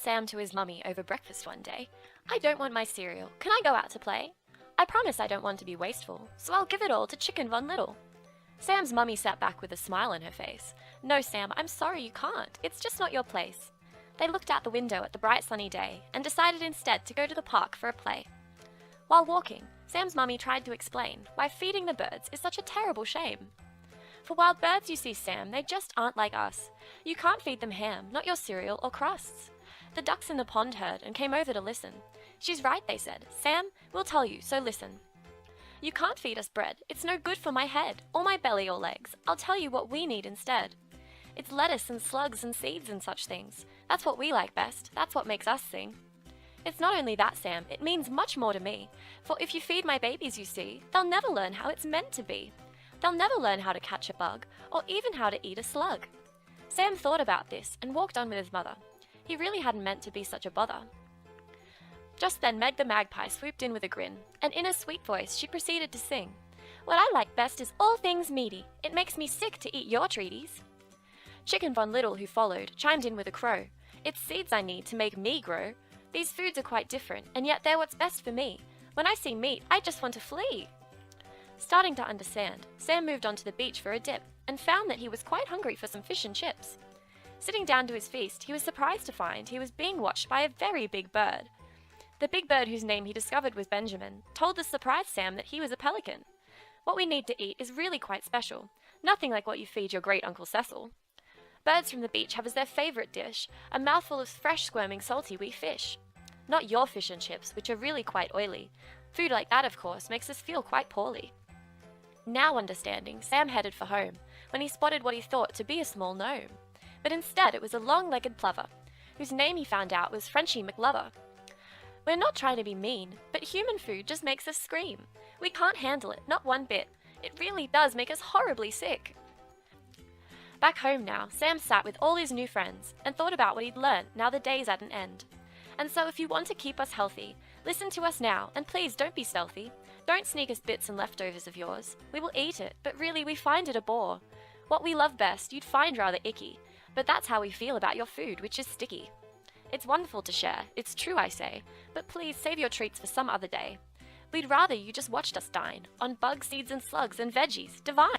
Sam to his mummy over breakfast one day. "I don't want my cereal. Can I go out to play? I promise I don't want to be wasteful, so I'll give it all to Chicken Von Little." Sam's mummy sat back with a smile on her face. "No, Sam, I'm sorry you can't. It's just not your place." They looked out the window at the bright sunny day and decided instead to go to the park for a play. While walking, Sam's mummy tried to explain why feeding the birds is such a terrible shame. "For wild birds, you see, Sam, they just aren't like us. You can't feed them ham, not your cereal or crusts." The ducks in the pond heard and came over to listen. "She's right," they said. "Sam, we'll tell you, so listen. You can't feed us bread. It's no good for my head, or my belly or legs. I'll tell you what we need instead. It's lettuce and slugs and seeds and such things. That's what we like best. That's what makes us sing. It's not only that, Sam, it means much more to me. For if you feed my babies, you see, they'll never learn how it's meant to be. They'll never learn how to catch a bug, or even how to eat a slug." Sam thought about this and walked on with his mother. He really hadn't meant to be such a bother. Just then Meg the magpie swooped in with a grin, and in a sweet voice she proceeded to sing, "What I like best is all things meaty. It makes me sick to eat your treaties." Chicken Von Little, who followed, chimed in with a crow. "It's seeds I need to make me grow. These foods are quite different, and yet they're what's best for me. When I see meat, I just want to flee." Starting to understand, Sam moved onto the beach for a dip, and found that he was quite hungry for some fish and chips. Sitting down to his feast, he was surprised to find he was being watched by a very big bird. The big bird, whose name he discovered was Benjamin, told the surprised Sam that he was a pelican. "What we need to eat is really quite special. Nothing like what you feed your great Uncle Cecil. Birds from the beach have as their favorite dish a mouthful of fresh, squirming, salty wee fish. Not your fish and chips, which are really quite oily. Food like that, of course, makes us feel quite poorly." Now understanding, Sam headed for home, when he spotted what he thought to be a small gnome. But instead it was a long-legged plover, whose name he found out was Frenchy McLover. "We're not trying to be mean, but human food just makes us scream. We can't handle it, not one bit. It really does make us horribly sick." Back home now, Sam sat with all his new friends and thought about what he'd learnt now the day's at an end. And so if you want to keep us healthy, listen to us now, and please don't be stealthy. Don't sneak us bits and leftovers of yours. We will eat it, but really we find it a bore. What we love best, you'd find rather icky, but that's how we feel about your food, which is sticky. It's wonderful to share, it's true I say, but please save your treats for some other day. We'd rather you just watched us dine on bugs, seeds and slugs and veggies, divine.